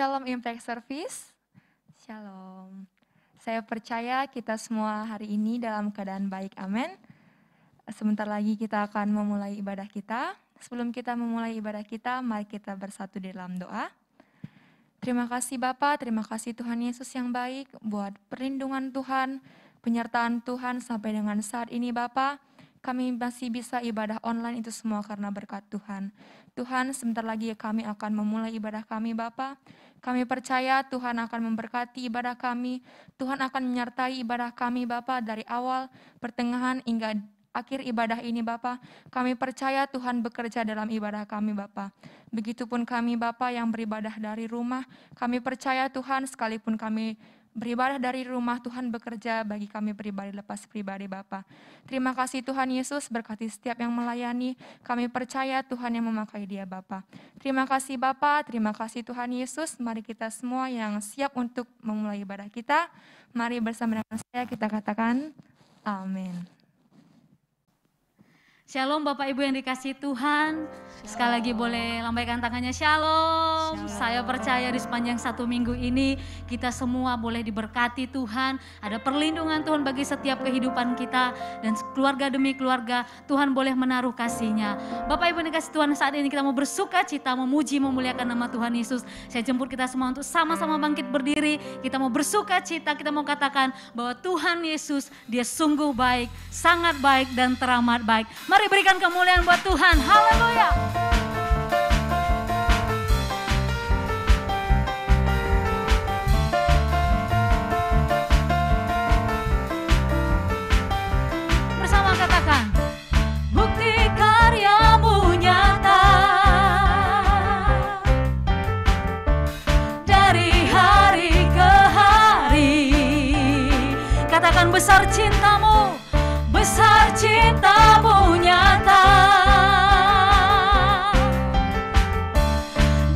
Shalom Impact Service. Shalom. Saya percaya kita semua hari ini dalam keadaan baik, amin. Sebentar lagi kita akan memulai ibadah kita. Sebelum kita memulai ibadah kita, mari kita bersatu di dalam doa. Terima kasih Bapa, terima kasih Tuhan Yesus yang baik buat perlindungan Tuhan, penyertaan Tuhan sampai dengan saat ini Bapa. Kami masih bisa ibadah online itu semua karena berkat Tuhan. Tuhan, sebentar lagi kami akan memulai ibadah kami Bapa. Kami percaya Tuhan akan memberkati ibadah kami. Tuhan akan menyertai ibadah kami Bapa dari awal, pertengahan hingga akhir ibadah ini Bapa. Kami percaya Tuhan bekerja dalam ibadah kami Bapa. Begitupun kami Bapa yang beribadah dari rumah. Kami percaya Tuhan sekalipun kami beribadah dari rumah, Tuhan bekerja bagi kami pribadi lepas pribadi Bapa. Terima kasih Tuhan Yesus, berkati setiap yang melayani. Kami percaya Tuhan yang memakai dia Bapa. Terima kasih Bapa, terima kasih Tuhan Yesus. Mari kita semua yang siap untuk memulai ibadah kita. Mari bersama dengan saya kita katakan amin. Shalom Bapak Ibu yang dikasihi Tuhan. Sekali lagi boleh lambaikan tangannya shalom. Saya percaya di sepanjang 1 minggu ini kita semua boleh diberkati Tuhan. Ada perlindungan Tuhan bagi setiap kehidupan kita. Dan keluarga demi keluarga Tuhan boleh menaruh kasih-Nya. Bapak Ibu yang dikasihi Tuhan, saat ini kita mau bersuka cita, memuji, memuliakan nama Tuhan Yesus. Saya jemput kita semua untuk sama-sama bangkit berdiri. Kita mau bersuka cita, kita mau katakan bahwa Tuhan Yesus dia sungguh baik, sangat baik dan teramat baik. Mari berikan kemuliaan buat Tuhan. Haleluya. Bersama katakan, bukti karya-Mu nyata dari hari ke hari. Katakan besar cinta-Mu, besar cinta-Mu nyata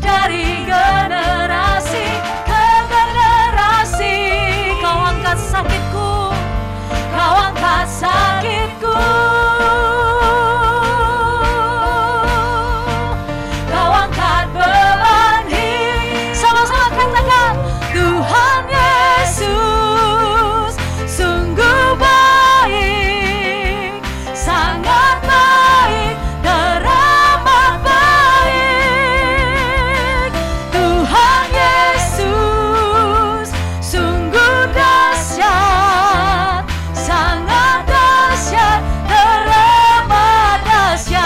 dari generasi ke generasi. Kau angkat sakitku, Kau angkat sakitku, Kau angkat beban hidup. Sama-sama katakan, Tuhan Yesus sungguh baik, sangat baik, teramat baik. Tuhan Yesus sungguh dahsyat, sangat dahsyat, teramat dahsyat.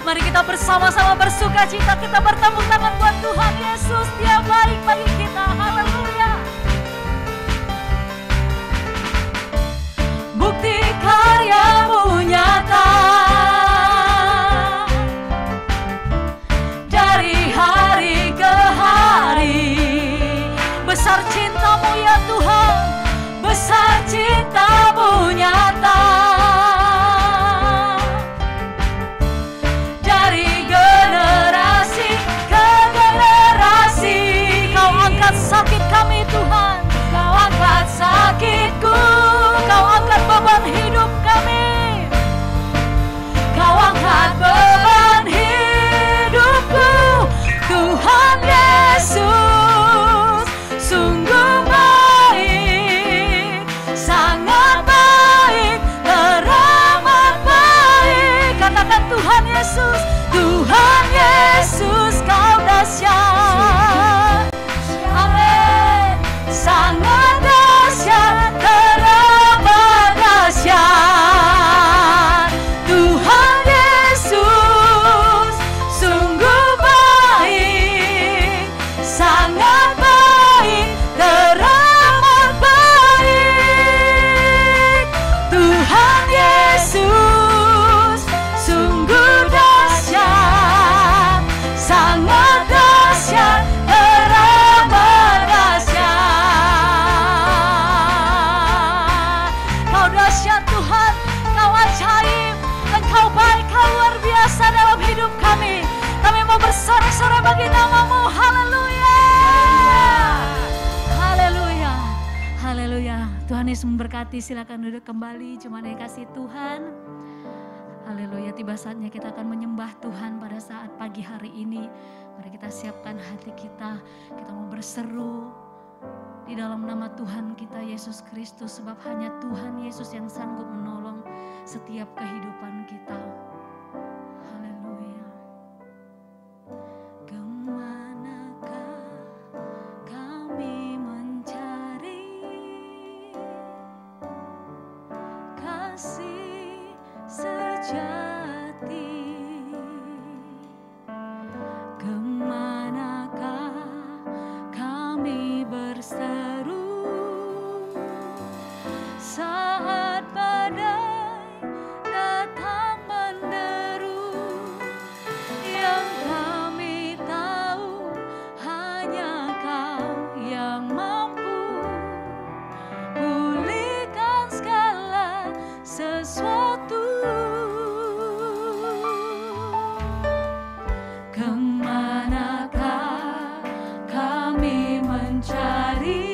Mari kita bersama-sama bersuka cita, kita bertepuk tangan buat Tuhan Yesus, dia baik bagi kita. Haleluya. Bukti karya-Mu nyata dari hari ke hari. Besar cinta-Mu ya Tuhan, besar cinta-Mu nyata dari generasi ke generasi. Kau angkat sakit kami Tuhan, Kau angkat sakitku, Kau angkat beban hidup kami, Kau angkat beban hidupku. Tuhan Yesus sungguh baik, sangat baik, teramat baik. Katakan Tuhan Yesus, Tuhan Yesus Kau dahsyat. Amin. Sangat dahsyat, teramat dahsyat. Tuhan Yesus sungguh baik, sangat baik, teramat baik. Tuhan Yesus sungguh dahsyat, sangat dahsyat, teramat dahsyat. Kau dahsyat Tuhan, Kau ajaib, Engkau baik, Kau luar biasa dalam hidup kami. Kami mau bersorak-sorai bagi nama-Mu. Haleluya. Haleluya. Haleluya. Tuhan Yesus memberkati. Silakan duduk kembali. Cuma dikasih Tuhan. Haleluya. Tiba saatnya kita akan menyembah Tuhan pada saat pagi hari ini. Mari kita siapkan hati kita mau berseru di dalam nama Tuhan kita Yesus Kristus, sebab hanya Tuhan Yesus yang sanggup menolong setiap kehidupan kita. Haleluya. Kemanakah kami mencari kasih sejati? Kemanakah kami berseru saat badai datang menderu? Yang kami tahu hanya Kau yang mampu pulihkan segala sesuatu. Kemanakah kami mencari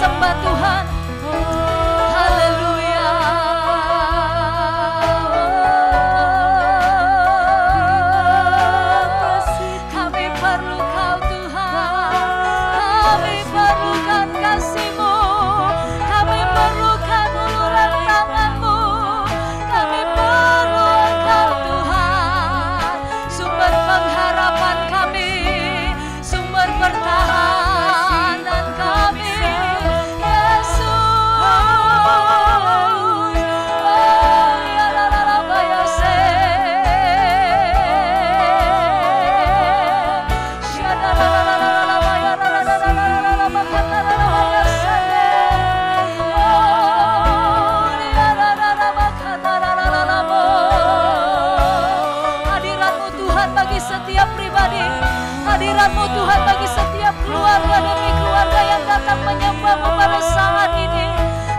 sembah Tuhan. Haleluya. Kami perlu Kau Tuhan, kami perlukan kasih-Mu, kami perlukan uluran tangan-Mu, kami perlu Engkau Tuhan, sumber pengharapan kami, sumber pertahanan kami, Yesus. Hadirat-Mu Tuhan bagi setiap pribadi, hadirat-Mu Tuhan bagi setiap keluarga demi keluarga yang datang menyembah-Mu pada saat ini.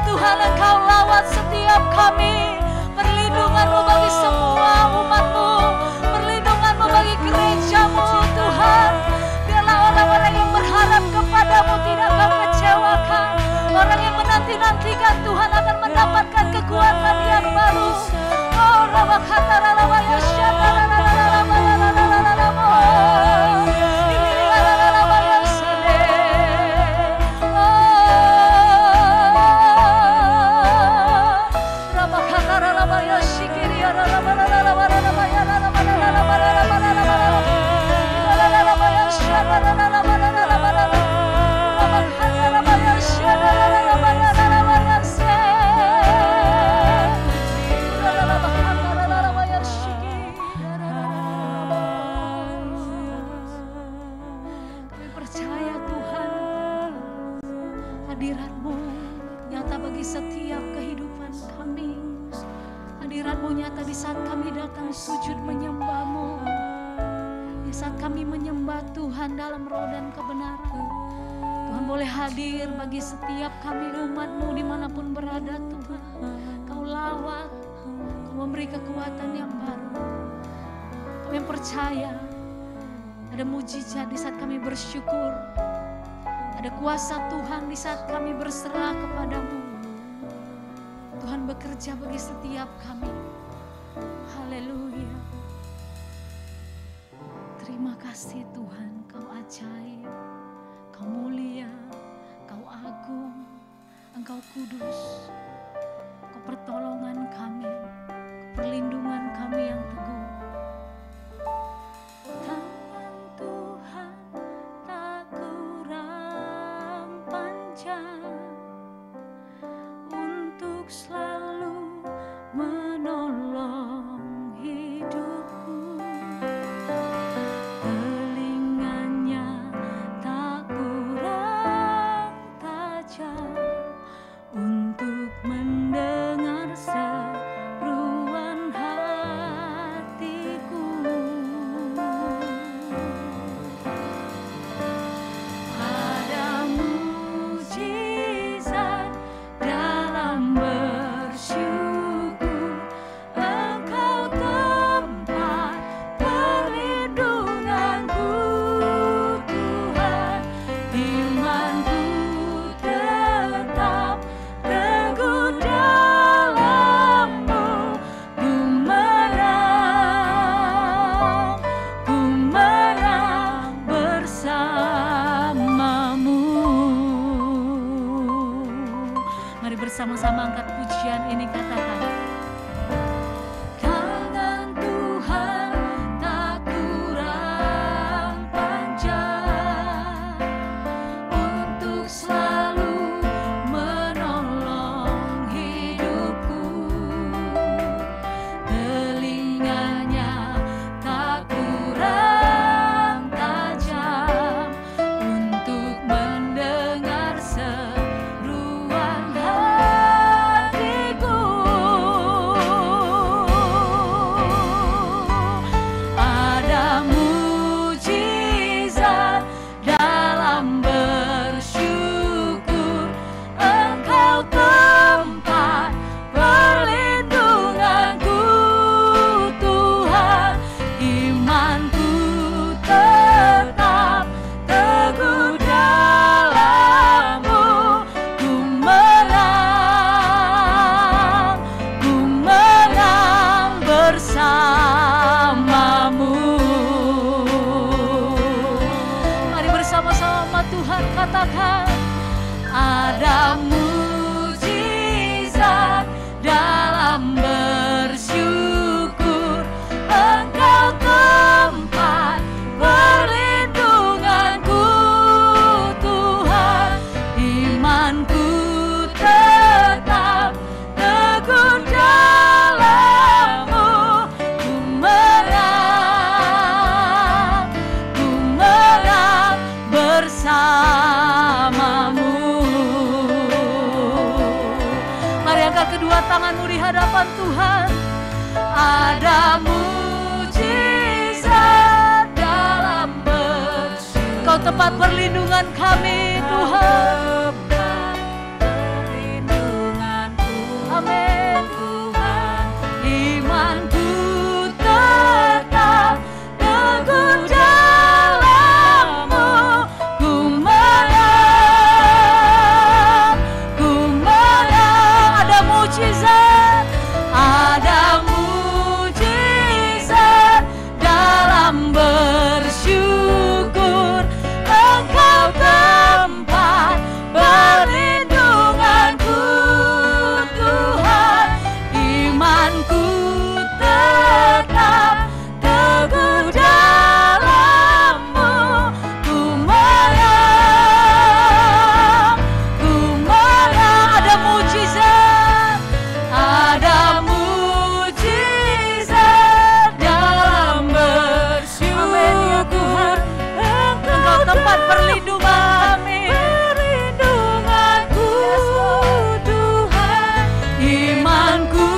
Tuhan, Engkau lawat setiap kami, perlindungan-Mu bagi semua umat-Mu, perlindungan-Mu bagi gereja-Mu Tuhan. Biarlah orang-orang yang berharap kepadamu tidak Kau kecewakan, orang yang menanti-nantikan Tuhan akan mendapatkan kekuatan yang baru. Oh, Rabakhatarabaya Shatarabaya Kami percaya Tuhan, hadirat-Mu nyata bagi setiap kehidupan kami. Hadirat-Mu nyata di saat kami datang sujud menyembah-Mu, di saat kami menyembah Tuhan dalam roh dan kebenaran. Tuhan boleh hadir bagi setiap kami umat-Mu dimanapun berada Tuhan. Kau lawat, Kau memberi kekuatan yang baru. Kami percaya ada mujizat di saat kami bersyukur, ada kuasa Tuhan di saat kami berserah kepadamu. Tuhan bekerja bagi setiap kami. Haleluya. Terima kasih Tuhan, Kau ajaib, Kau mulia, Kau agung, Engkau kudus, Kau pertolongan kami, Kau perlindungan kami yang teguh. Tangan Tuhan tak kurang panjang untuk selalu menolong hidupku. Telinganya tak kurang tajam untuk mendengar seruan hatiku. Ada mujizat dalam bersyukur, Engkau tempat perlindunganku Tuhan. Imanku tetap teguh dalam-Mu. Ku menang bersama-Mu. Mari bersama-sama angkat pujian ini, katakan. Tangan Tuhan tak kurang panjang untuk selalu menolong hidupku. Telinganya tak kurang tajam untuk mendengar seruan hatiku. angkat kedua tanganmu di hadapan Tuhan. Ada mujizat dalam bersyukur. Kau tempat perlindungan kami Tuhan. Amin Tuhan. Imanku tetap teguh dalam-Mu. Ku menang, ku menang. Ada mujizat, ada mujizat dalam bersyukur. Engkau tempat perlindunganku Tuhan. Imanku tetap teguh dalam-Mu. Ku menang, ku menang. Ada mujizat, ada mujizat dalam bersyukur. Amin ya Tuhan. Engkau tempat perlindungan kami. Perlindunganku Tuhan. Imanku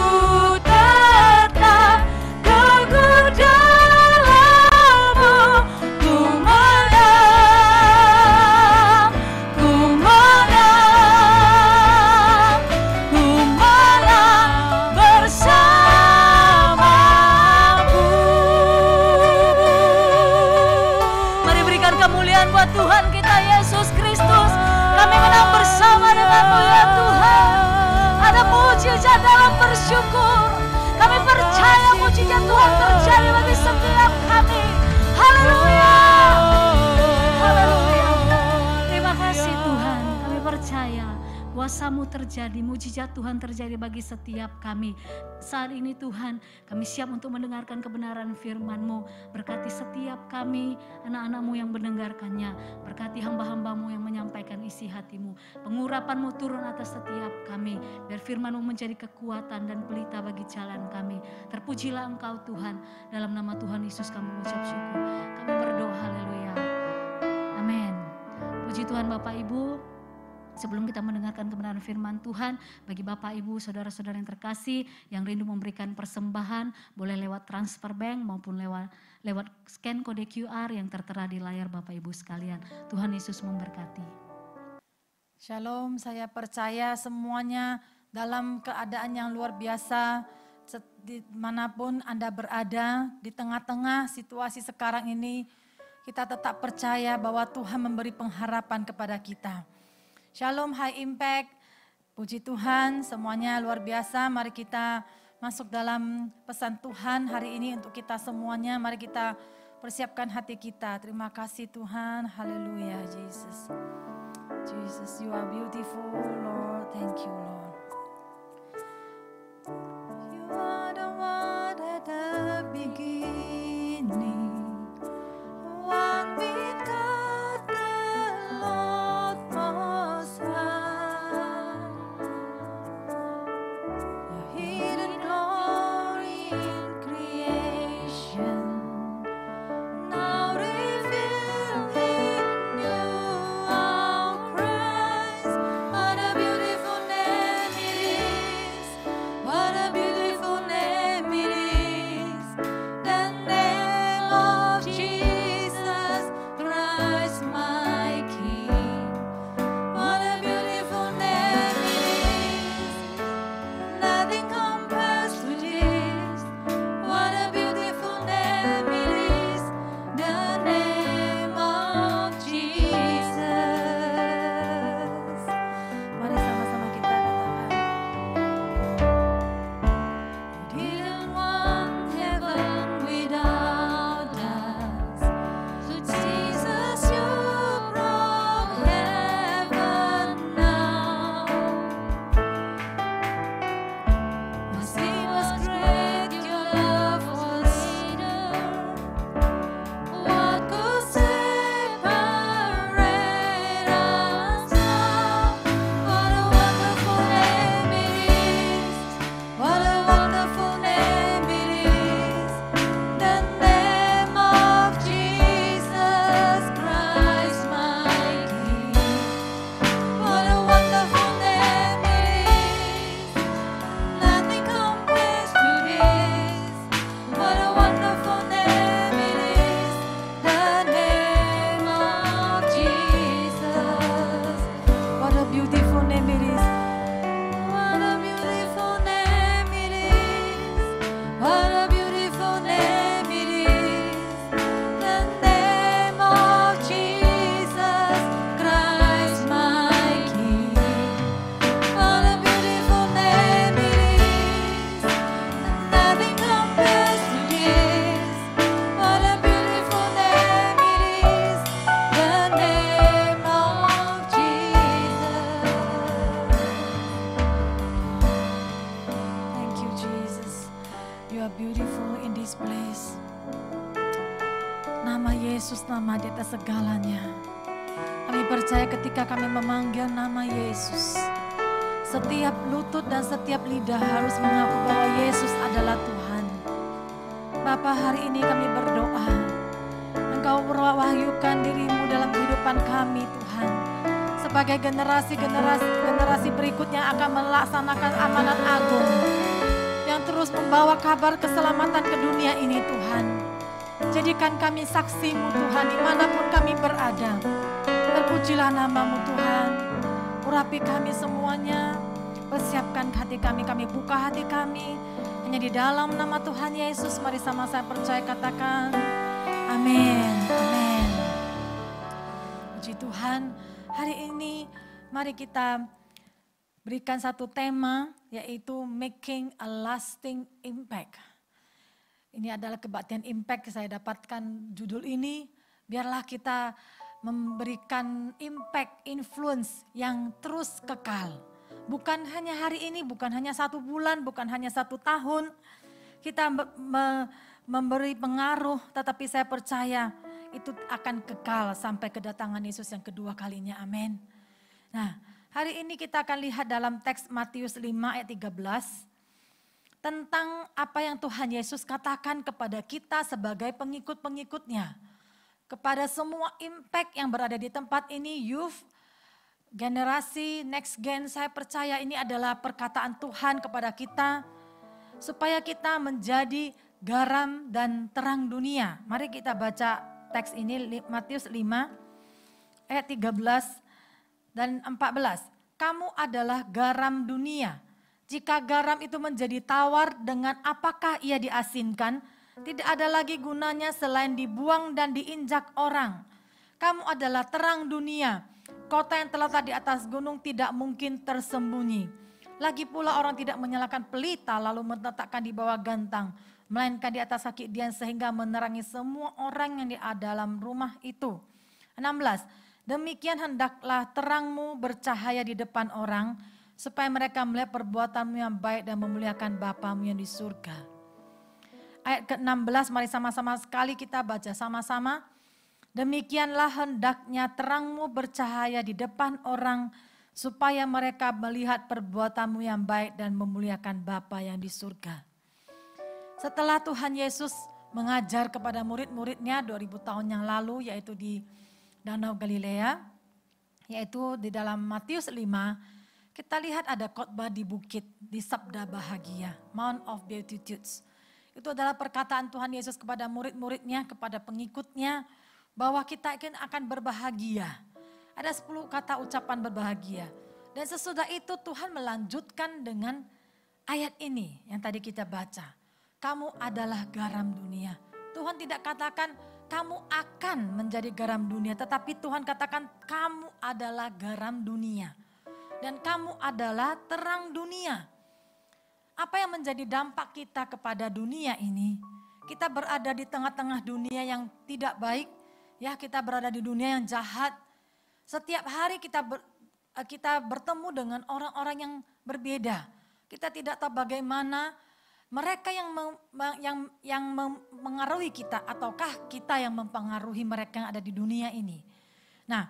tetap teguh dalam-Mu. Ku menang, ku menang, ku menang bersama-Mu. Mari berikan kemuliaan buat Tuhan kita Yesus Kristus. Kami menang bersama dengan-Mu ya Tuhan. Ada mujizat dalam bersyukur. Kami percaya mujizat Tuhan terjadi bagi setiap kami. Haleluya. Haleluya. Terima kasih Tuhan. Kami percaya kuasa-Mu terjadi, mujizat Tuhan terjadi bagi setiap kami. Saat ini Tuhan, kami siap untuk mendengarkan kebenaran firman-Mu. Berkati setiap kami, anak-anak-Mu yang mendengarkannya. Berkati hamba-hamba-Mu yang menyampaikan isi hati-Mu. Pengurapan-Mu turun atas setiap kami. Biar firman-Mu menjadi kekuatan dan pelita bagi jalan kami. Terpujilah Engkau Tuhan. Dalam nama Tuhan Yesus kami mengucap syukur. Kami berdoa, haleluya. Amin. Puji Tuhan Bapak Ibu. Sebelum kita mendengarkan kebenaran firman Tuhan, bagi Bapak Ibu, saudara-saudara yang terkasih, yang rindu memberikan persembahan, boleh lewat transfer bank maupun lewat scan kode QR yang tertera di layar Bapak Ibu sekalian. Tuhan Yesus memberkati. Shalom, saya percaya semuanya dalam keadaan yang luar biasa, dimanapun Anda berada, di tengah-tengah situasi sekarang ini, kita tetap percaya bahwa Tuhan memberi pengharapan kepada kita. Shalom High Impact, puji Tuhan semuanya luar biasa. Mari kita masuk dalam pesan Tuhan hari ini untuk kita semuanya. Mari kita persiapkan hati kita. Terima kasih Tuhan, haleluya Jesus. Jesus, you are beautiful Lord, thank you Lord. You are the one at the beginning, one with God the Lord Most High. The hidden glory in creation, now revealed in you, our Christ. What a it is. What a beautiful name it is. What a beautiful name it is. The name of Jesus Christ my King. What a beautiful name it is. Nothing compares to this. What a beautiful name it is. The name of Jesus. Thank you, Jesus. You are beautiful in this place. Nama Yesus, nama di atas segalanya. Kami percaya ketika kami memanggil nama Yesus, setiap lutut dan setiap lidah harus mengaku bahwa Yesus adalah Tuhan. Bapa, hari ini kami berdoa, Engkau berwahyukan dirimu dalam kehidupan kami Tuhan. Sebagai generasi berikutnya akan melaksanakan amanat agung yang terus membawa kabar keselamatan ke dunia ini Tuhan. Jadikan kami saksi-Mu Tuhan dimanapun kami berada. Terpujilah nama-Mu Tuhan. Urapi kami semuanya. Persiapkan hati kami buka hati kami. Hanya di dalam nama Tuhan Yesus, mari sama saya percaya katakan amin, amin. Puji Tuhan, hari ini mari kita berikan satu tema, yaitu making a lasting impact. Ini adalah kebaktian impact, saya dapatkan judul ini, biarlah kita memberikan impact, influence yang terus kekal. Bukan hanya hari ini, bukan hanya 1 bulan, bukan hanya 1 tahun. Kita memberi pengaruh, tetapi saya percaya itu akan kekal sampai kedatangan Yesus yang kedua kalinya. Amin. Nah, hari ini kita akan lihat dalam teks Matius 5 ayat 13 tentang apa yang Tuhan Yesus katakan kepada kita sebagai pengikut-pengikutnya. Kepada semua impact yang berada di tempat ini, youth, generasi next gen, saya percaya ini adalah perkataan Tuhan kepada kita supaya kita menjadi garam dan terang dunia. Mari kita baca teks ini, Matius 5 ayat 13 dan 14. Kamu adalah garam dunia. Jika garam itu menjadi tawar, dengan apakah ia diasinkan? Tidak ada lagi gunanya selain dibuang dan diinjak orang. Kamu adalah terang dunia. Kota yang terletak di atas gunung tidak mungkin tersembunyi. Lagi pula orang tidak menyalakan pelita lalu meletakkan di bawah gantang, melainkan di atas kaki dian sehingga menerangi semua orang yang di dalam rumah itu. 16. Demikian hendaklah terangmu bercahaya di depan orang, supaya mereka melihat perbuatanmu yang baik dan memuliakan Bapamu yang di surga. Ayat ke-16, mari sama-sama sekali kita baca sama-sama. Demikianlah hendaknya terangmu bercahaya di depan orang, supaya mereka melihat perbuatanmu yang baik dan memuliakan Bapa yang di surga. Setelah Tuhan Yesus mengajar kepada murid-muridnya 2000 tahun yang lalu, yaitu di Danau Galilea, yaitu di dalam Matius 5, kita lihat ada khotbah di bukit, di sabda bahagia, Mount of Beatitudes. Itu adalah perkataan Tuhan Yesus kepada murid-muridnya, kepada pengikutnya, bahwa kita akan berbahagia. Ada 10 kata ucapan berbahagia. Dan sesudah itu Tuhan melanjutkan dengan ayat ini yang tadi kita baca. Kamu adalah garam dunia. Tuhan tidak katakan kamu akan menjadi garam dunia, tetapi Tuhan katakan kamu adalah garam dunia. Dan kamu adalah terang dunia. Apa yang menjadi dampak kita kepada dunia ini? Kita berada di tengah-tengah dunia yang tidak baik, ya, kita berada di dunia yang jahat. Setiap hari kita bertemu dengan orang-orang yang berbeda. Kita tidak tahu bagaimana mereka yang mengaruhi kita, ataukah kita yang mempengaruhi mereka yang ada di dunia ini. Nah,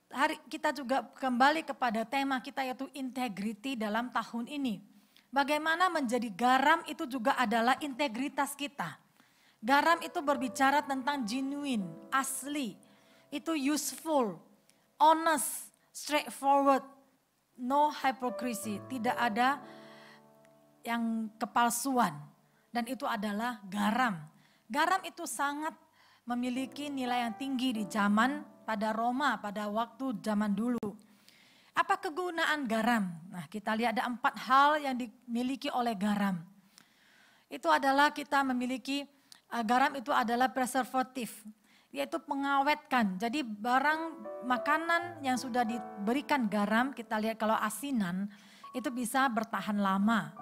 hari kita juga kembali kepada tema kita, yaitu integriti dalam tahun ini. Bagaimana menjadi garam itu juga adalah integritas kita. Garam itu berbicara tentang genuine, asli. Itu useful, honest, straightforward, no hypocrisy. Tidak ada yang kepalsuan. Dan itu adalah garam. Garam itu sangat memiliki nilai yang tinggi di zaman pada Roma, pada waktu zaman dulu. Apa kegunaan garam? Nah, kita lihat ada 4 hal yang dimiliki oleh garam. Itu adalah kita memiliki garam itu adalah preservatif, yaitu pengawetkan. Jadi barang makanan yang sudah diberikan garam, kita lihat kalau asinan itu bisa bertahan lama.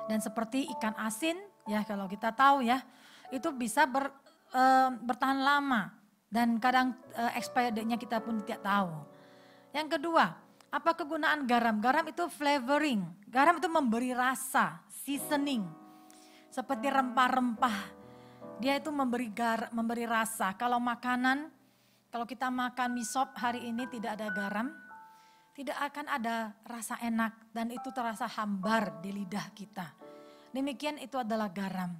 Dan seperti ikan asin, ya kalau kita tahu ya, itu bisa bertahan lama. Dan kadang expired date-nya kita pun tidak tahu. Yang kedua, apa kegunaan garam? Garam itu flavoring, garam itu memberi rasa, seasoning. Seperti rempah-rempah. Dia itu memberi rasa. Kalau makanan, kalau kita makan mie sop hari ini tidak ada garam, tidak akan ada rasa enak dan itu terasa hambar di lidah kita. Demikian itu adalah garam.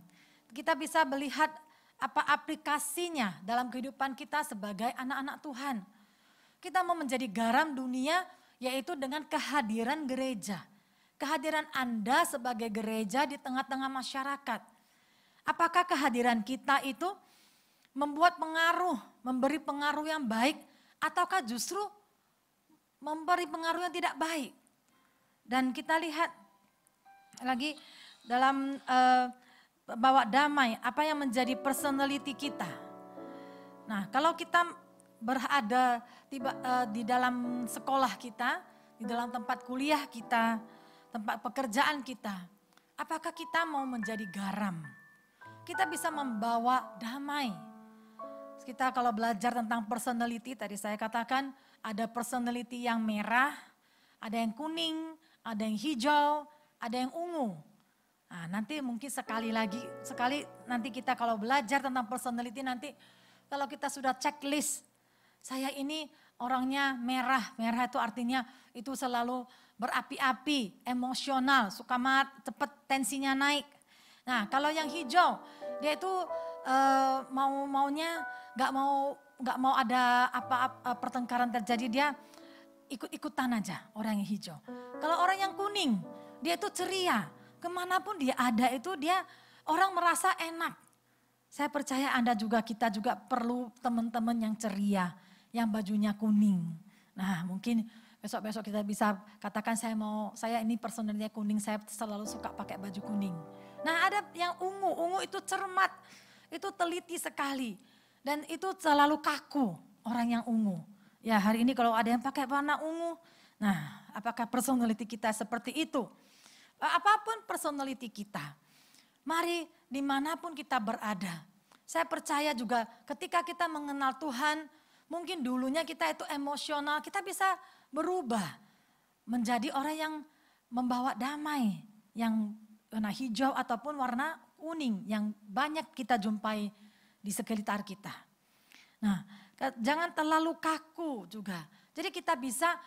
Kita bisa melihat apa aplikasinya dalam kehidupan kita sebagai anak-anak Tuhan. Kita mau menjadi garam dunia yaitu dengan kehadiran gereja. Kehadiran Anda sebagai gereja di tengah-tengah masyarakat. Apakah kehadiran kita itu membuat pengaruh, memberi pengaruh yang baik, ataukah justru memberi pengaruh yang tidak baik? Dan kita lihat lagi dalam bawa damai, apa yang menjadi personality kita. Nah, kalau kita berada di dalam sekolah kita, di dalam tempat kuliah kita, tempat pekerjaan kita, apakah kita mau menjadi garam? Kita bisa membawa damai. Kita kalau belajar tentang personality, tadi saya katakan ada personality yang merah, ada yang kuning, ada yang hijau, ada yang ungu. Nah, nanti mungkin sekali nanti kita kalau belajar tentang personality nanti kalau kita sudah checklist, saya ini orangnya merah, merah itu artinya itu selalu berapi-api, emosional, suka cepat tensinya naik. Nah, kalau yang hijau, dia itu maunya nggak mau ada apa pertengkaran terjadi, dia ikut-ikutan aja orang yang hijau. Kalau orang yang kuning, dia itu ceria, kemanapun dia ada itu dia orang merasa enak. Saya percaya kita juga perlu teman-teman yang ceria, yang bajunya kuning. Nah, mungkin besok-besok kita bisa katakan saya ini personalnya kuning, saya selalu suka pakai baju kuning. Nah, ada yang ungu itu cermat, itu teliti sekali. Dan itu selalu kaku orang yang ungu. Ya, hari ini kalau ada yang pakai warna ungu, nah apakah personality kita seperti itu? Apapun personality kita, mari dimanapun kita berada. Saya percaya juga ketika kita mengenal Tuhan, mungkin dulunya kita itu emosional, kita bisa berubah menjadi orang yang membawa damai, yang warna hijau ataupun warna kuning yang banyak kita jumpai di sekitar kita. Nah, jangan terlalu kaku juga. Jadi kita bisa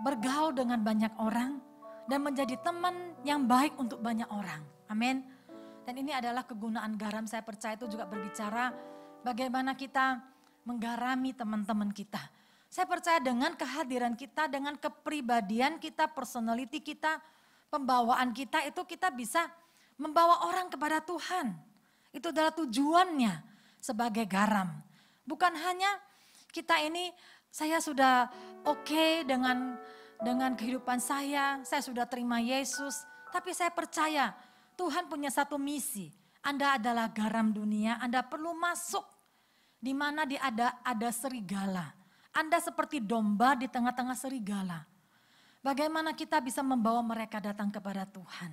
bergaul dengan banyak orang dan menjadi teman yang baik untuk banyak orang. Amin. Dan ini adalah kegunaan garam, saya percaya itu juga berbicara bagaimana kita menggarami teman-teman kita. Saya percaya dengan kehadiran kita, dengan kepribadian kita, personality kita, pembawaan kita itu kita bisa membawa orang kepada Tuhan. Itu adalah tujuannya sebagai garam. Bukan hanya kita ini, saya sudah oke dengan kehidupan saya sudah terima Yesus. Tapi saya percaya Tuhan punya satu misi. Anda adalah garam dunia, Anda perlu masuk di mana ada serigala. Anda seperti domba di tengah-tengah serigala. Bagaimana kita bisa membawa mereka datang kepada Tuhan.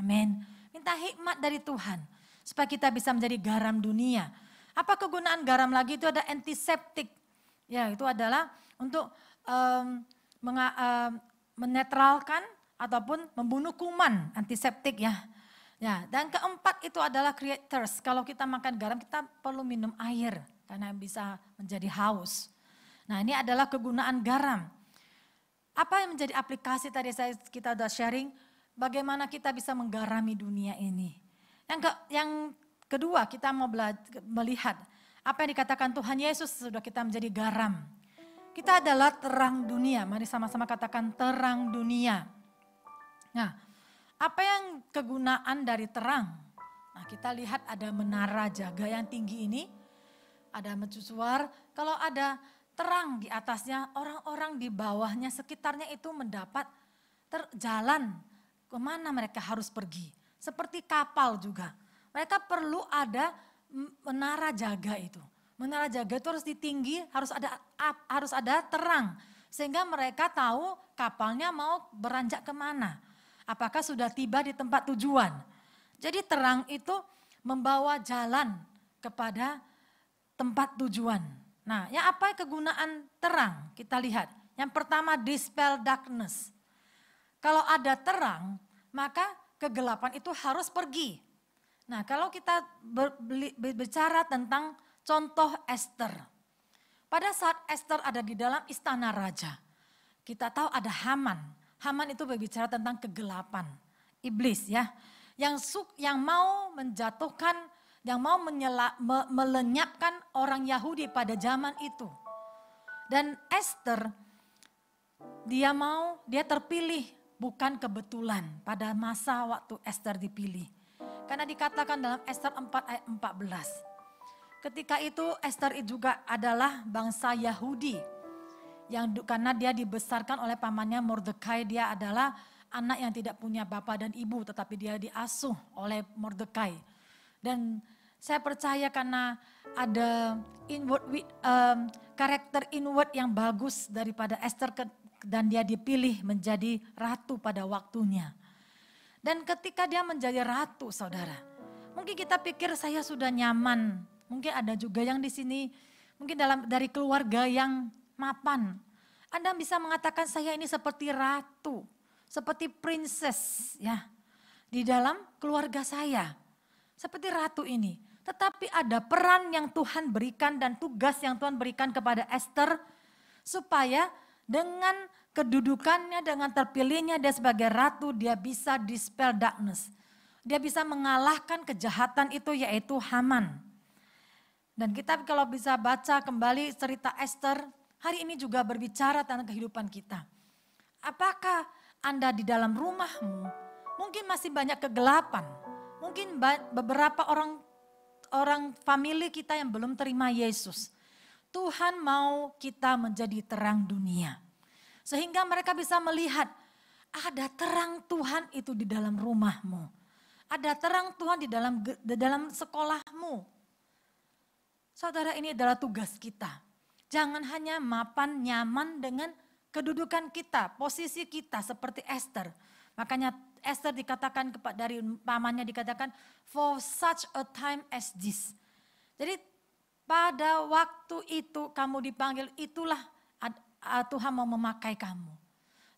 Amin. Minta hikmat dari Tuhan supaya kita bisa menjadi garam dunia. Apa kegunaan garam lagi? Itu ada antiseptik. Ya, itu adalah untuk menetralkan ataupun membunuh kuman, antiseptik ya. Ya, dan keempat itu adalah creators. Kalau kita makan garam kita perlu minum air karena bisa menjadi haus. Nah, ini adalah kegunaan garam. Apa yang menjadi aplikasi tadi kita sudah sharing, bagaimana kita bisa menggarami dunia ini. Yang kedua kita mau melihat apa yang dikatakan Tuhan Yesus sudah kita menjadi garam. Kita adalah terang dunia, mari sama-sama katakan terang dunia. Nah, apa yang kegunaan dari terang? Nah, kita lihat ada menara jaga yang tinggi ini, ada mercusuar. Kalau ada terang di atasnya, orang-orang di bawahnya, sekitarnya itu mendapat jalan kemana mereka harus pergi. Seperti kapal juga. Mereka perlu ada menara jaga itu. Menara jaga itu harus tinggi, harus ada terang. Sehingga mereka tahu kapalnya mau beranjak kemana. Apakah sudah tiba di tempat tujuan. Jadi terang itu membawa jalan kepada tempat tujuan. Nah, ya apa kegunaan terang? Kita lihat. Yang pertama, dispel darkness. Kalau ada terang, maka kegelapan itu harus pergi. Nah, kalau kita berbicara tentang contoh Esther. Pada saat Esther ada di dalam istana raja, kita tahu ada Haman. Haman itu berbicara tentang kegelapan, iblis ya. Yang mau menjatuhkan, yang mau melenyapkan orang Yahudi pada zaman itu. Dan Esther, dia terpilih bukan kebetulan pada masa waktu Esther dipilih. Karena dikatakan dalam Esther 4 ayat 14. Ketika itu Esther juga adalah bangsa Yahudi. Karena dia dibesarkan oleh pamannya Mordekai, dia adalah anak yang tidak punya bapak dan ibu, tetapi dia diasuh oleh Mordekai. Dan saya percaya karena ada karakter inward yang bagus daripada Esther, dan dia dipilih menjadi ratu pada waktunya. Dan ketika dia menjadi ratu, saudara, mungkin kita pikir saya sudah nyaman. Mungkin ada juga yang di sini, mungkin dari keluarga yang mapan. Anda bisa mengatakan saya ini seperti ratu, seperti princess ya, di dalam keluarga saya. Seperti ratu ini. Tetapi ada peran yang Tuhan berikan dan tugas yang Tuhan berikan kepada Esther, supaya dengan kedudukannya, dengan terpilihnya dia sebagai ratu, dia bisa dispel darkness. Dia bisa mengalahkan kejahatan itu, yaitu Haman. Dan kita kalau bisa baca kembali cerita Esther, hari ini juga berbicara tentang kehidupan kita. Apakah Anda di dalam rumahmu mungkin masih banyak kegelapan? Mungkin beberapa orang family kita yang belum terima Yesus. Tuhan mau kita menjadi terang dunia. Sehingga mereka bisa melihat ada terang Tuhan itu di dalam rumahmu. Ada terang Tuhan di dalam sekolahmu. Saudara, ini adalah tugas kita. Jangan hanya mapan nyaman dengan kedudukan kita, posisi kita seperti Esther. Makanya Esther dikatakan dari pamannya dikatakan for such a time as this. Jadi pada waktu itu kamu dipanggil, itulah Tuhan mau memakai kamu.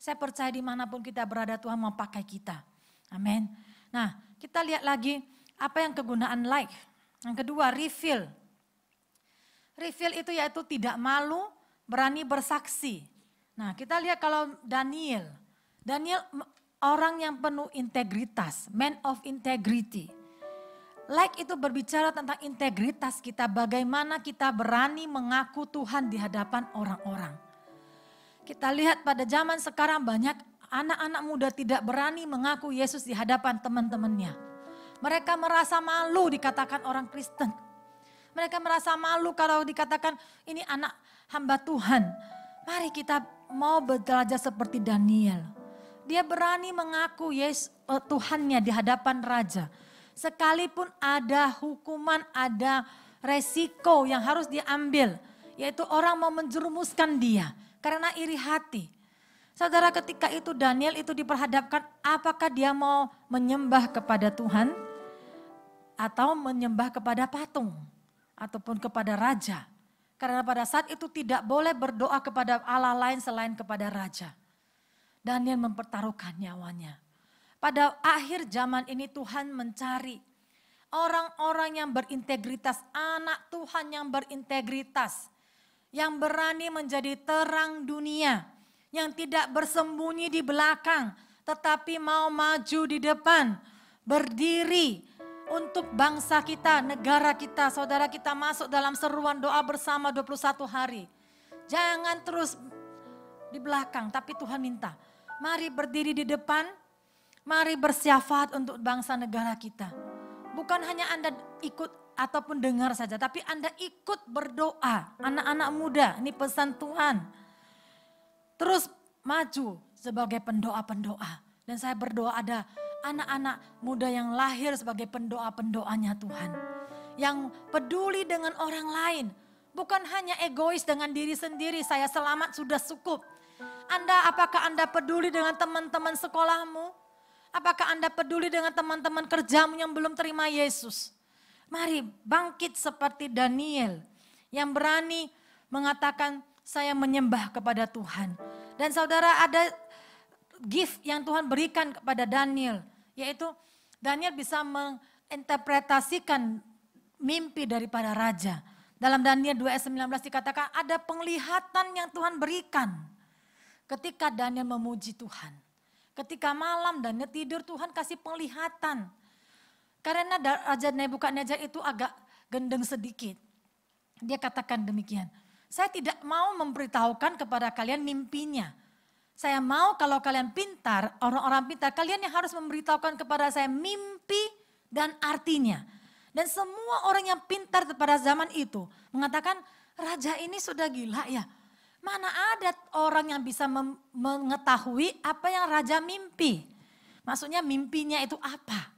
Saya percaya dimanapun kita berada Tuhan mau pakai kita. Amin. Nah, kita lihat lagi apa yang kegunaan light. Yang kedua, reveal. Reveal itu yaitu tidak malu, berani bersaksi. Nah, kita lihat kalau Daniel orang yang penuh integritas, man of integrity. Like itu berbicara tentang integritas kita, bagaimana kita berani mengaku Tuhan di hadapan orang-orang. Kita lihat pada zaman sekarang banyak anak-anak muda tidak berani mengaku Yesus di hadapan teman-temannya. Mereka merasa malu dikatakan orang Kristen. Mereka merasa malu kalau dikatakan ini anak hamba Tuhan. Mari kita mau belajar seperti Daniel. Dia berani mengaku Yesus Tuhannya di hadapan raja. Sekalipun ada hukuman, ada resiko yang harus diambil. Yaitu orang mau menjerumuskan dia karena iri hati. Saudara, ketika itu Daniel itu diperhadapkan apakah dia mau menyembah kepada Tuhan atau menyembah kepada patung ataupun kepada raja. Karena pada saat itu tidak boleh berdoa kepada Allah lain selain kepada raja. Daniel mempertaruhkan nyawanya. Pada akhir zaman ini Tuhan mencari orang-orang yang berintegritas, anak Tuhan yang berintegritas, yang berani menjadi terang dunia, yang tidak bersembunyi di belakang, tetapi mau maju di depan, berdiri untuk bangsa kita, negara kita, saudara kita masuk dalam seruan doa bersama 21 hari. Jangan terus di belakang, tapi Tuhan minta, mari berdiri di depan, mari bersyafaat untuk bangsa negara kita. Bukan hanya Anda ikut ataupun dengar saja, tapi Anda ikut berdoa. Anak-anak muda, ini pesan Tuhan. Terus maju sebagai pendoa-pendoa. Dan saya berdoa ada anak-anak muda yang lahir sebagai pendoa-pendoanya Tuhan. Yang peduli dengan orang lain. Bukan hanya egois dengan diri sendiri, saya selamat sudah cukup. Apakah Anda peduli dengan teman-teman sekolahmu? Apakah Anda peduli dengan teman-teman kerjamu yang belum terima Yesus? Mari bangkit seperti Daniel yang berani mengatakan saya menyembah kepada Tuhan. Dan saudara, ada gift yang Tuhan berikan kepada Daniel, yaitu Daniel bisa menginterpretasikan mimpi daripada raja. Dalam Daniel 2 ayat 19 dikatakan ada penglihatan yang Tuhan berikan ketika Daniel memuji Tuhan. Ketika malam Daniel tidur, Tuhan kasih penglihatan. Karena Raja Nebukadnezar itu agak gendeng sedikit. Dia katakan demikian, saya tidak mau memberitahukan kepada kalian mimpinya. Saya mau kalau kalian pintar, orang-orang pintar, kalian yang harus memberitahukan kepada saya mimpi dan artinya. Dan semua orang yang pintar pada zaman itu mengatakan, raja ini sudah gila ya. Mana ada orang yang bisa mengetahui apa yang raja mimpi. Maksudnya mimpinya itu apa.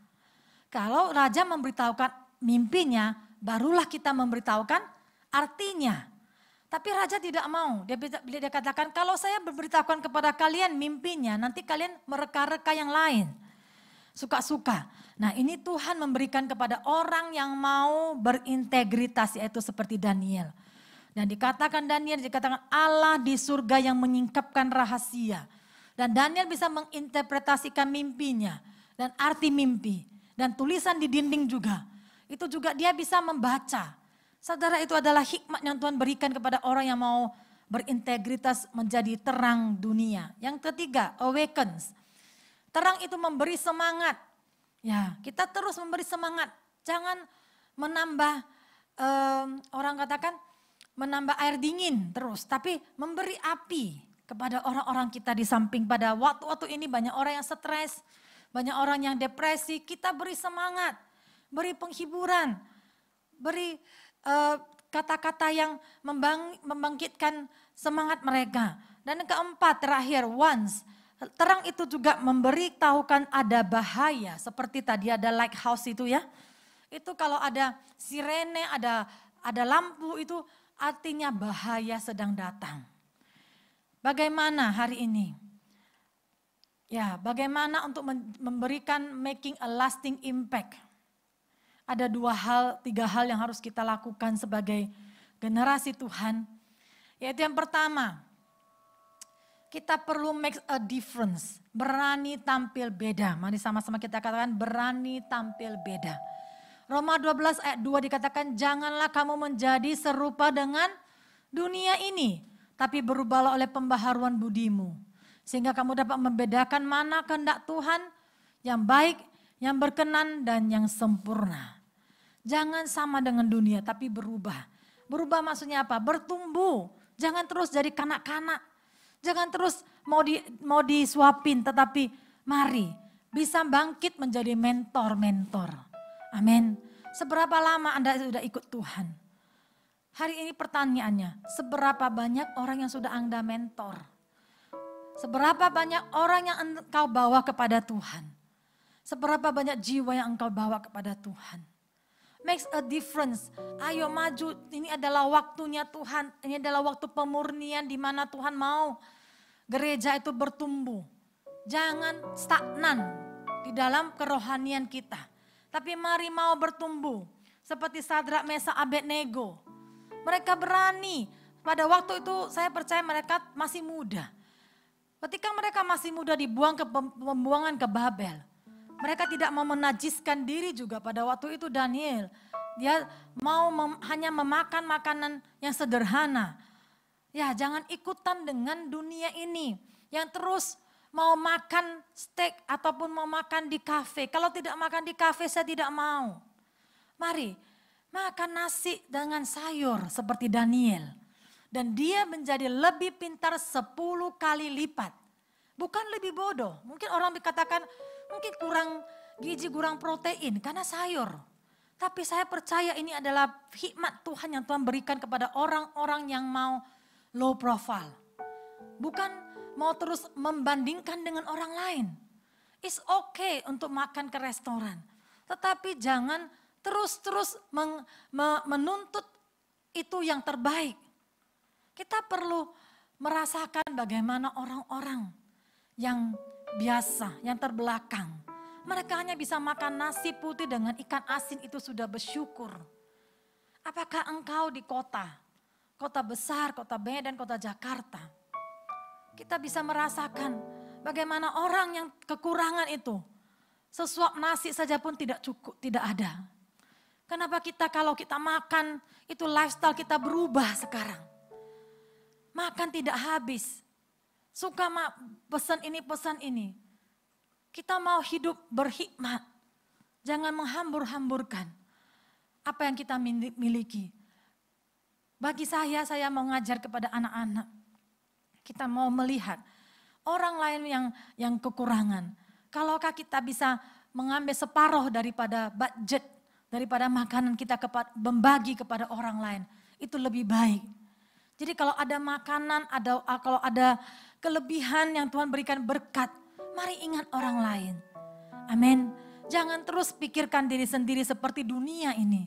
Kalau raja memberitahukan mimpinya, barulah kita memberitahukan artinya. Tapi raja tidak mau. Dia katakan, kalau saya memberitahukan kepada kalian mimpinya, nanti kalian mereka-reka yang lain. Suka-suka. Nah, ini Tuhan memberikan kepada orang yang mau berintegritas, yaitu seperti Daniel. Dan dikatakan Allah di surga yang menyingkapkan rahasia. Dan Daniel bisa menginterpretasikan mimpinya dan arti mimpi. Dan tulisan di dinding juga. Itu juga dia bisa membaca. Saudara, itu adalah hikmat yang Tuhan berikan kepada orang yang mau berintegritas menjadi terang dunia. Yang ketiga, awakens. Terang itu memberi semangat. Ya, kita terus memberi semangat. Jangan menambah, orang katakan menambah air dingin terus. Tapi memberi api kepada orang-orang kita di samping. Pada waktu-waktu ini banyak orang yang stres, banyak orang yang depresi. Kita beri semangat, beri penghiburan, beri kata-kata yang membangkitkan semangat mereka. Dan yang keempat, terakhir, once. Terang itu juga memberitahukan ada bahaya. Seperti tadi ada lighthouse itu ya. Itu kalau ada sirene, ada lampu, itu artinya bahaya sedang datang. Bagaimana hari ini? Ya, bagaimana untuk memberikan making a lasting impact? Ada 3 hal yang harus kita lakukan sebagai generasi Tuhan. Yaitu yang pertama, kita perlu make a difference, berani tampil beda. Mari sama-sama kita katakan berani tampil beda. Roma 12 ayat 2 dikatakan janganlah kamu menjadi serupa dengan dunia ini. Tapi berubahlah oleh pembaharuan budimu. Sehingga kamu dapat membedakan mana kehendak Tuhan yang baik, yang berkenan dan yang sempurna. Jangan sama dengan dunia tapi berubah. Berubah maksudnya apa? Bertumbuh. Jangan terus jadi kanak-kanak. Jangan terus mau disuapin, tetapi mari bisa bangkit menjadi mentor-mentor. Amin. Seberapa lama Anda sudah ikut Tuhan? Hari ini pertanyaannya, seberapa banyak orang yang sudah Anda mentor? Seberapa banyak orang yang engkau bawa kepada Tuhan? Seberapa banyak jiwa yang engkau bawa kepada Tuhan? Makes a difference. Ayo maju, ini adalah waktunya Tuhan. Ini adalah waktu pemurnian di mana Tuhan mau gereja itu bertumbuh. Jangan stagnan di dalam kerohanian kita. Tapi mari mau bertumbuh. Seperti Sadrak, Mesak, Abednego. Mereka berani. Pada waktu itu saya percaya mereka masih muda. Ketika mereka masih muda dibuang ke pembuangan ke Babel. Mereka tidak mau menajiskan diri juga pada waktu itu Daniel. Dia mau hanya memakan makanan yang sederhana. Ya, jangan ikutan dengan dunia ini. Yang terus mau makan steak ataupun mau makan di kafe. Kalau tidak makan di kafe saya tidak mau. Mari makan nasi dengan sayur seperti Daniel. Dan dia menjadi lebih pintar 10 kali lipat. Bukan lebih bodoh. Mungkin orang dikatakan mungkin kurang gizi, kurang protein karena sayur. Tapi saya percaya ini adalah hikmat Tuhan yang Tuhan berikan kepada orang-orang yang mau low profile. Bukan mau terus membandingkan dengan orang lain. It's okay untuk makan ke restoran. Tetapi jangan terus-terus menuntut itu yang terbaik. Kita perlu merasakan bagaimana orang-orang yang biasa, yang terbelakang. Mereka hanya bisa makan nasi putih dengan ikan asin itu sudah bersyukur. Apakah engkau di kota besar, kota Medan, kota Jakarta, kita bisa merasakan bagaimana orang yang kekurangan itu, sesuap nasi saja pun tidak cukup, tidak ada. Kenapa kalau kita makan, itu lifestyle kita berubah sekarang. Makan tidak habis, suka pesan ini. Kita mau hidup berhikmat, jangan menghambur-hamburkan apa yang kita miliki. Bagi saya mau ngajar kepada anak-anak. Kita mau melihat orang lain yang kekurangan. Kalaukah kita bisa mengambil separuh daripada budget, daripada makanan kita membagi kepada orang lain, itu lebih baik. Jadi kalau ada makanan, kalau ada kelebihan yang Tuhan berikan berkat, mari ingat orang lain. Amin. Jangan terus pikirkan diri sendiri seperti dunia ini.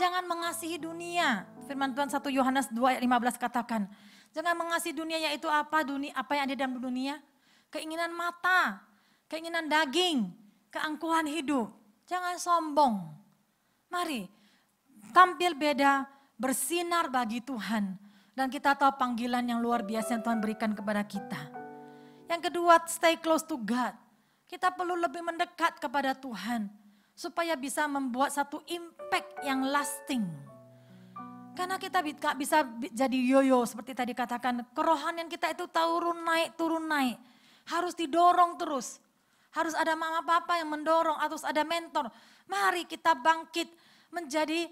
Jangan mengasihi dunia. Firman Tuhan 1 Yohanes 2 ayat 15 katakan, jangan mengasihi dunia, yaitu apa yang ada dalam dunia? Keinginan mata, keinginan daging, keangkuhan hidup. Jangan sombong. Mari tampil beda, bersinar bagi Tuhan. Dan kita tahu panggilan yang luar biasa yang Tuhan berikan kepada kita. Yang kedua, stay close to God. Kita perlu lebih mendekat kepada Tuhan. Supaya bisa membuat satu impact yang lasting. Karena kita gak bisa jadi yoyo seperti tadi katakan. Kerohanian kita itu turun naik. Harus didorong terus. Harus ada mama papa yang mendorong, harus ada mentor. Mari kita bangkit menjadi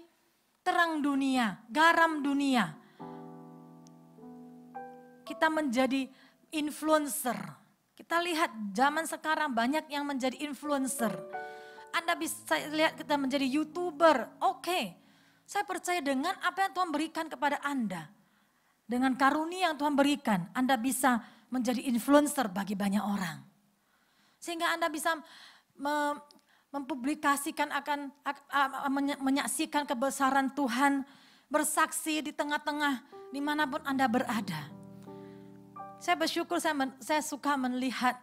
terang dunia, garam dunia. Kita menjadi influencer. Kita lihat zaman sekarang banyak yang menjadi influencer. Anda bisa lihat kita menjadi YouTuber. Oke. Saya percaya dengan apa yang Tuhan berikan kepada Anda. Dengan karunia yang Tuhan berikan, Anda bisa menjadi influencer bagi banyak orang. Sehingga Anda bisa mempublikasikan menyaksikan kebesaran Tuhan, bersaksi di tengah-tengah dimanapun Anda berada. Saya bersyukur, saya suka melihat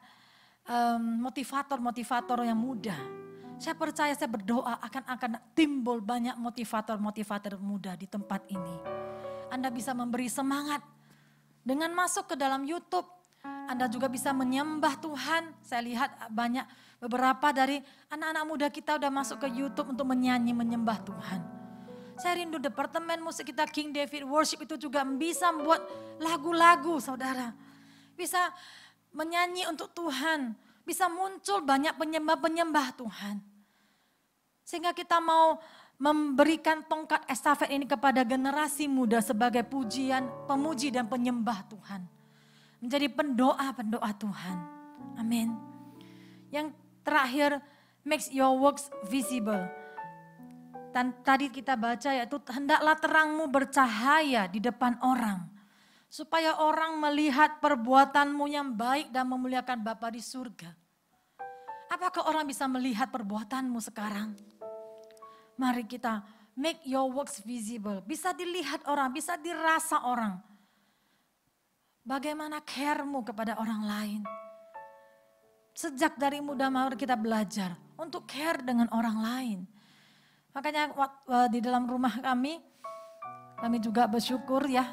motivator-motivator yang muda. Saya percaya, saya berdoa akan timbul banyak motivator-motivator muda di tempat ini. Anda bisa memberi semangat dengan masuk ke dalam YouTube. Anda juga bisa menyembah Tuhan. Saya lihat beberapa dari anak-anak muda kita udah masuk ke YouTube untuk menyanyi, menyembah Tuhan. Saya rindu departemen musik kita King David Worship itu juga bisa membuat lagu-lagu, saudara. Bisa menyanyi untuk Tuhan. Bisa muncul banyak penyembah-penyembah Tuhan. Sehingga kita mau memberikan tongkat estafet ini kepada generasi muda sebagai pemuji dan penyembah Tuhan. Menjadi pendoa-pendoa Tuhan. Amin. Yang terakhir, makes your works visible. Dan tadi kita baca yaitu hendaklah terangmu bercahaya di depan orang. Supaya orang melihat perbuatanmu yang baik dan memuliakan Bapa di surga. Apakah orang bisa melihat perbuatanmu sekarang? Mari kita make your works visible. Bisa dilihat orang, bisa dirasa orang. Bagaimana care-mu kepada orang lain. Sejak dari muda mari kita belajar untuk care dengan orang lain. Makanya di dalam rumah kami juga bersyukur ya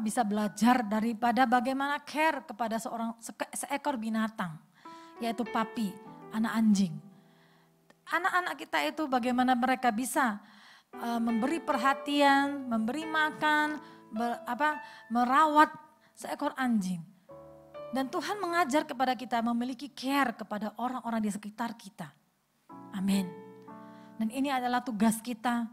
bisa belajar daripada bagaimana care kepada seekor binatang, yaitu papi, anak anjing. Anak-anak kita itu bagaimana mereka bisa memberi perhatian, memberi makan, merawat seekor anjing. Dan Tuhan mengajar kepada kita memiliki care kepada orang-orang di sekitar kita. Amin. Dan ini adalah tugas kita.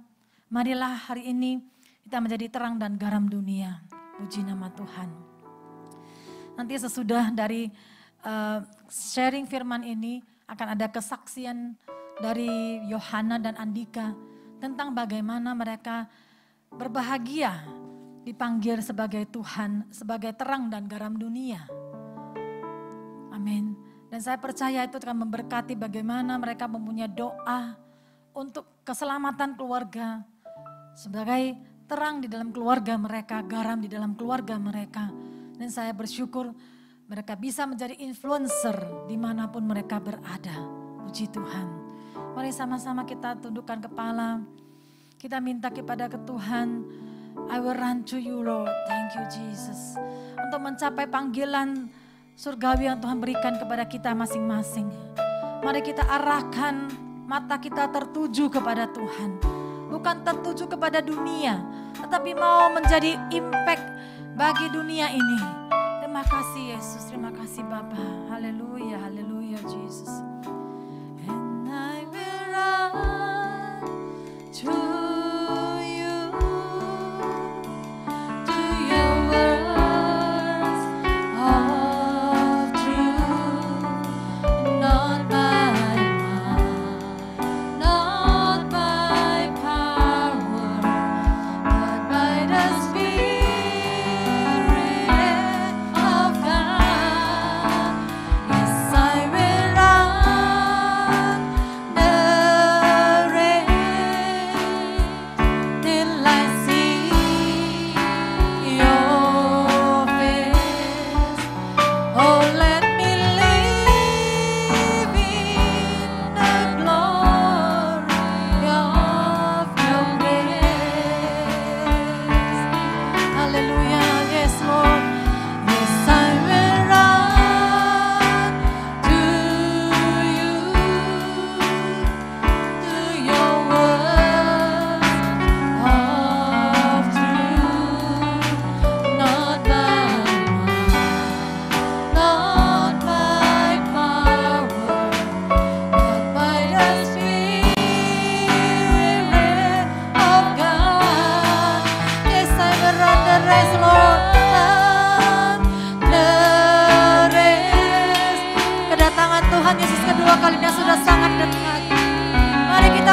Marilah hari ini kita menjadi terang dan garam dunia. Puji nama Tuhan. Nanti sesudah dari sharing firman ini akan ada kesaksian dari Yohana dan Andika tentang bagaimana mereka berbahagia dipanggil sebagai Tuhan, sebagai terang dan garam dunia. Amin. Dan saya percaya itu akan memberkati bagaimana mereka mempunyai doa untuk keselamatan keluarga, sebagai terang di dalam keluarga mereka, garam di dalam keluarga mereka. Dan saya bersyukur mereka bisa menjadi influencer dimanapun mereka berada. Puji Tuhan. Mari sama-sama kita tundukkan kepala. Kita minta kepada Tuhan, I will run to you Lord, thank you Jesus. Untuk mencapai panggilan surgawi yang Tuhan berikan kepada kita masing-masing. Mari kita arahkan mata kita tertuju kepada Tuhan. Bukan tertuju kepada dunia, tetapi mau menjadi impact bagi dunia ini. Terima kasih Yesus, terima kasih Bapa. Haleluya, haleluya Jesus. And I will run to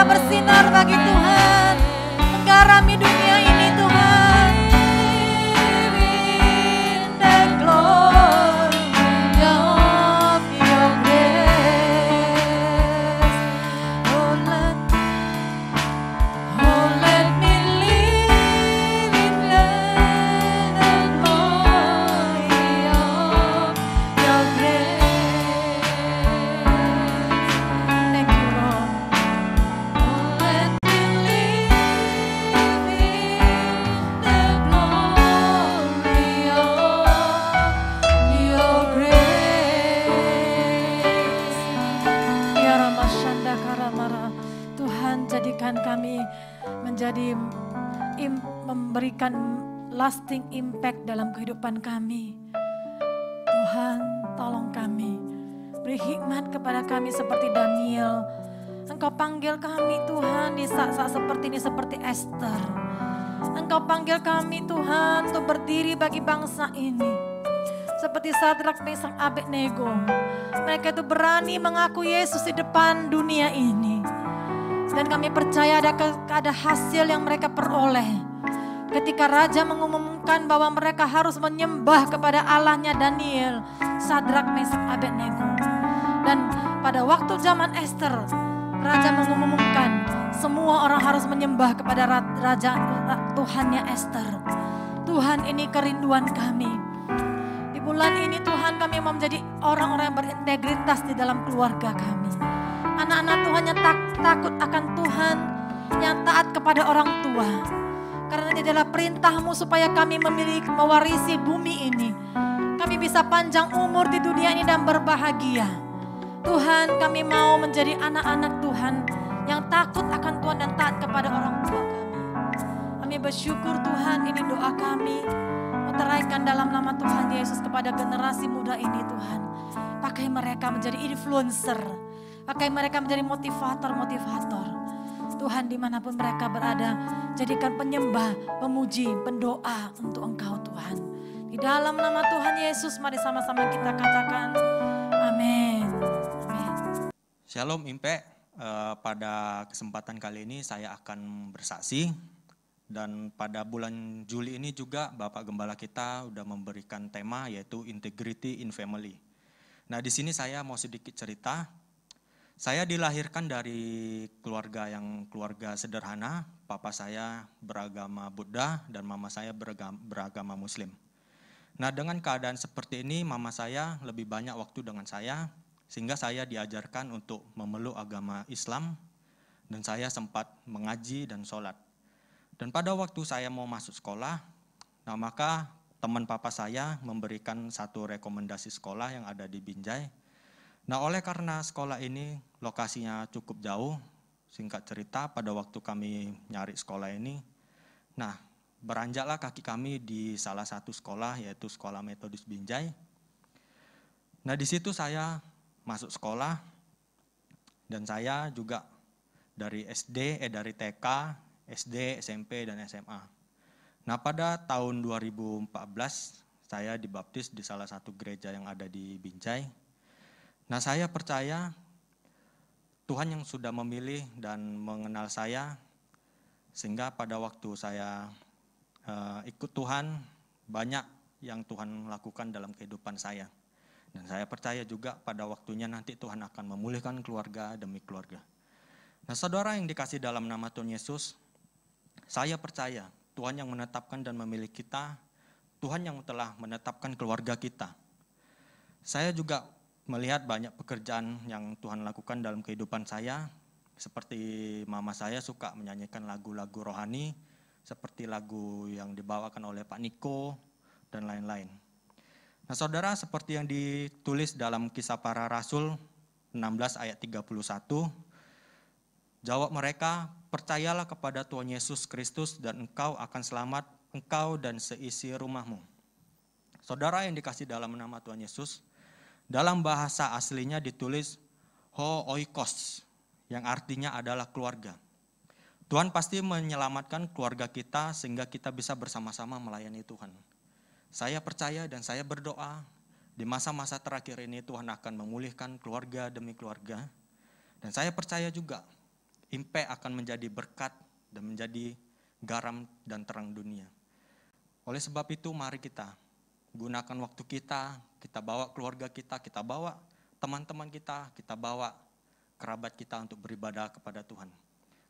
bersinar bagi Tuhan, menggarami dunia ini Tuhan. The glory of your grace. Oh let me live in the glory of your grace. Thank you Lord. Jadikan kami menjadi memberikan lasting impact dalam kehidupan kami. Tuhan, tolong kami. Beri hikmat kepada kami seperti Daniel. Engkau panggil kami Tuhan di saat-saat seperti ini seperti Esther. Engkau panggil kami Tuhan untuk berdiri bagi bangsa ini. Seperti Sadrak, Mesak, Abednego. Mereka itu berani mengaku Yesus di depan dunia ini. Dan kami percaya ada hasil yang mereka peroleh. Ketika Raja mengumumkan bahwa mereka harus menyembah kepada Allahnya Daniel, Sadrak, Mesak, Abednego. Dan pada waktu zaman Esther, Raja mengumumkan semua orang harus menyembah kepada Raja Tuhannya Esther. Tuhan, ini kerinduan kami. Di bulan ini Tuhan, kami mau menjadi orang-orang yang berintegritas di dalam keluarga kami. Anak-anak Tuhan yang takut akan Tuhan, yang taat kepada orang tua. Karena ini adalah perintah-Mu supaya kami mewarisi bumi ini. Kami bisa panjang umur di dunia ini dan berbahagia. Tuhan, kami mau menjadi anak-anak Tuhan yang takut akan Tuhan dan taat kepada orang tua kami. Kami bersyukur Tuhan, ini doa kami. Meteraikan dalam nama Tuhan Yesus kepada generasi muda ini Tuhan. Pakai mereka menjadi influencer. Pakai mereka menjadi motivator-motivator. Tuhan, dimanapun mereka berada, jadikan penyembah, pemuji, pendoa untuk Engkau Tuhan. Di dalam nama Tuhan Yesus, mari sama-sama kita katakan amin. Amin. Shalom Impe, pada kesempatan kali ini saya akan bersaksi, dan pada bulan Juli ini juga Bapak Gembala kita udah memberikan tema yaitu Integrity in Family. Nah, di sini saya mau sedikit cerita. Saya dilahirkan dari keluarga sederhana. Papa saya beragama Buddha dan mama saya beragama Muslim. Nah, dengan keadaan seperti ini, mama saya lebih banyak waktu dengan saya, sehingga saya diajarkan untuk memeluk agama Islam, dan saya sempat mengaji dan sholat. Dan pada waktu saya mau masuk sekolah, nah maka teman papa saya memberikan satu rekomendasi sekolah yang ada di Binjai. Nah, oleh karena sekolah ini lokasinya cukup jauh, singkat cerita pada waktu kami nyari sekolah ini, nah beranjaklah kaki kami di salah satu sekolah yaitu Sekolah Metodis Binjai. Nah, di situ saya masuk sekolah, dan saya juga dari dari TK, SD, SMP, dan SMA. Nah, pada tahun 2014 saya dibaptis di salah satu gereja yang ada di Binjai. Nah, saya percaya Tuhan yang sudah memilih dan mengenal saya, sehingga pada waktu saya ikut Tuhan, banyak yang Tuhan lakukan dalam kehidupan saya. Dan saya percaya juga pada waktunya nanti Tuhan akan memulihkan keluarga demi keluarga. Nah, saudara yang dikasih dalam nama Tuhan Yesus, saya percaya Tuhan yang menetapkan dan memilih kita, Tuhan yang telah menetapkan keluarga kita. Saya juga melihat banyak pekerjaan yang Tuhan lakukan dalam kehidupan saya, seperti mama saya suka menyanyikan lagu-lagu rohani, seperti lagu yang dibawakan oleh Pak Niko, dan lain-lain. Nah, saudara, seperti yang ditulis dalam Kisah Para Rasul 16 ayat 31, jawab mereka, percayalah kepada Tuhan Yesus Kristus dan engkau akan selamat, engkau dan seisi rumahmu. Saudara yang dikasih dalam nama Tuhan Yesus, dalam bahasa aslinya ditulis ho oikos, yang artinya adalah keluarga. Tuhan pasti menyelamatkan keluarga kita sehingga kita bisa bersama-sama melayani Tuhan. Saya percaya dan saya berdoa di masa-masa terakhir ini Tuhan akan memulihkan keluarga demi keluarga. Dan saya percaya juga Impact akan menjadi berkat dan menjadi garam dan terang dunia. Oleh sebab itu mari kita gunakan waktu kita bawa keluarga kita bawa teman-teman kita bawa kerabat kita untuk beribadah kepada Tuhan.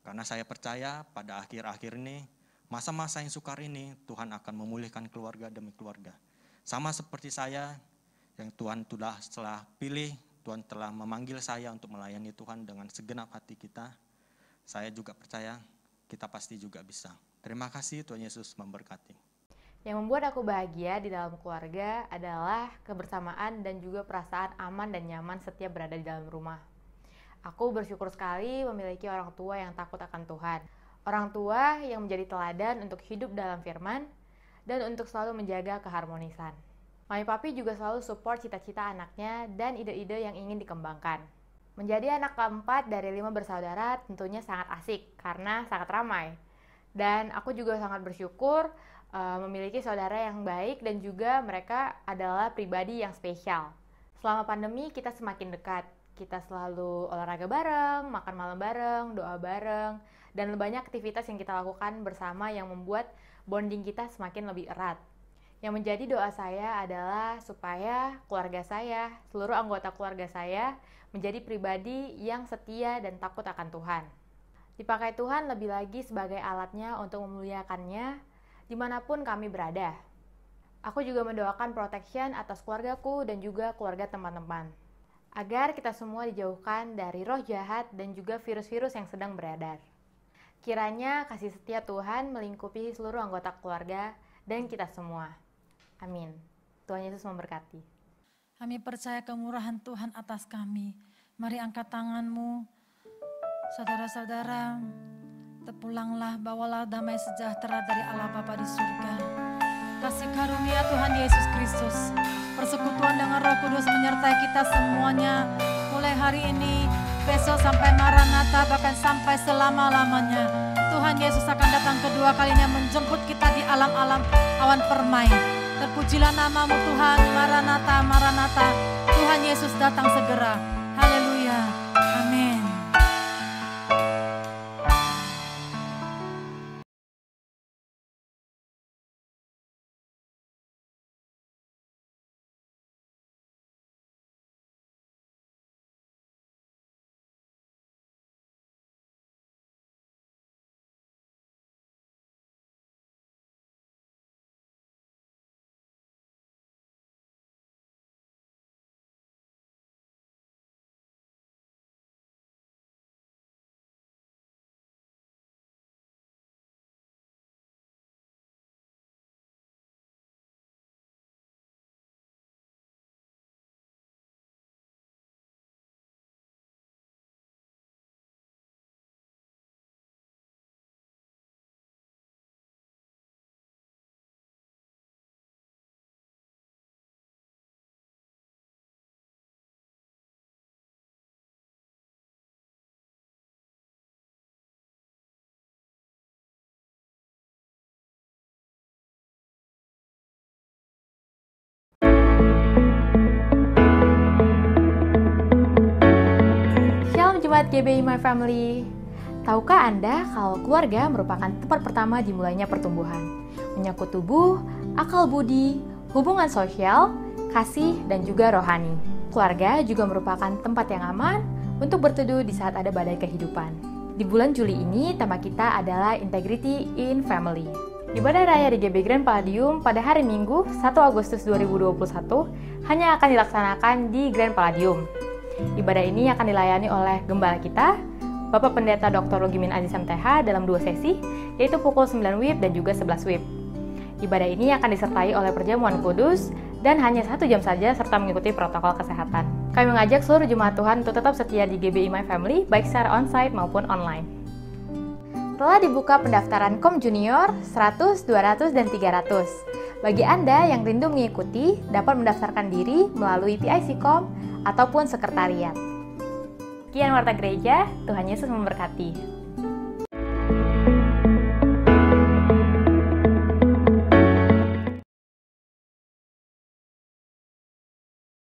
Karena saya percaya pada akhir-akhir ini, masa-masa yang sukar ini, Tuhan akan memulihkan keluarga demi keluarga. Sama seperti saya yang Tuhan telah pilih, Tuhan telah memanggil saya untuk melayani Tuhan dengan segenap hati kita. Saya juga percaya kita pasti juga bisa. Terima kasih, Tuhan Yesus memberkati. Yang membuat aku bahagia di dalam keluarga adalah kebersamaan dan juga perasaan aman dan nyaman setiap berada di dalam rumah. Aku bersyukur sekali memiliki orang tua yang takut akan Tuhan. Orang tua yang menjadi teladan untuk hidup dalam firman dan untuk selalu menjaga keharmonisan. Mami papi juga selalu support cita-cita anaknya dan ide-ide yang ingin dikembangkan. Menjadi anak keempat dari 5 bersaudara tentunya sangat asik karena sangat ramai. Dan aku juga sangat bersyukur memiliki saudara yang baik dan juga mereka adalah pribadi yang spesial. Selama pandemi kita semakin dekat. Kita selalu olahraga bareng, makan malam bareng, doa bareng, dan banyak aktivitas yang kita lakukan bersama yang membuat bonding kita semakin lebih erat. Yang menjadi doa saya adalah supaya keluarga saya, seluruh anggota keluarga saya, menjadi pribadi yang setia dan takut akan Tuhan. Dipakai Tuhan lebih lagi sebagai alatnya untuk memuliakannya dimanapun kami berada. Aku juga mendoakan protection atas keluargaku dan juga keluarga teman-teman, agar kita semua dijauhkan dari roh jahat dan juga virus-virus yang sedang beredar. Kiranya kasih setia Tuhan melingkupi seluruh anggota keluarga dan kita semua. Amin. Tuhan Yesus memberkati. Kami percaya kemurahan Tuhan atas kami. Mari angkat tanganmu. Saudara-saudara, terpulanglah, bawalah damai sejahtera dari Allah Bapa di surga. Kasih karunia Tuhan Yesus Kristus, persekutuan dengan Roh Kudus menyertai kita semuanya, mulai hari ini, besok sampai Maranatha, bahkan sampai selama-lamanya. Tuhan Yesus akan datang kedua kalinya menjemput kita di alam-alam awan permai. Terpujilah namamu Tuhan, Maranatha, Maranatha. Tuhan Yesus datang segera. Haleluya. Amin. Jemaat GBI My Family, tahukah Anda kalau keluarga merupakan tempat pertama dimulainya pertumbuhan? Menyangkut tubuh, akal budi, hubungan sosial, kasih, dan juga rohani. Keluarga juga merupakan tempat yang aman untuk berteduh di saat ada badai kehidupan. Di bulan Juli ini, tema kita adalah Integrity in Family. Ibadah raya di GB Grand Palladium pada hari Minggu 1 Agustus 2021 hanya akan dilaksanakan di Grand Palladium. Ibadah ini akan dilayani oleh gembala kita, Bapak Pendeta Dr. Rugimin Aziz MTH dalam 2 sesi, yaitu pukul 9 WIB dan juga 11 WIB. Ibadah ini akan disertai oleh perjamuan kudus dan hanya 1 jam saja serta mengikuti protokol kesehatan. Kami mengajak seluruh jemaat Tuhan untuk tetap setia di GBI My Family baik secara onsite maupun online. Telah dibuka pendaftaran Kom Junior 100, 200, dan 300. Bagi Anda yang rindu mengikuti, dapat mendaftarkan diri melalui PIC Kom ataupun sekretariat. Sekian Warta Gereja, Tuhan Yesus memberkati.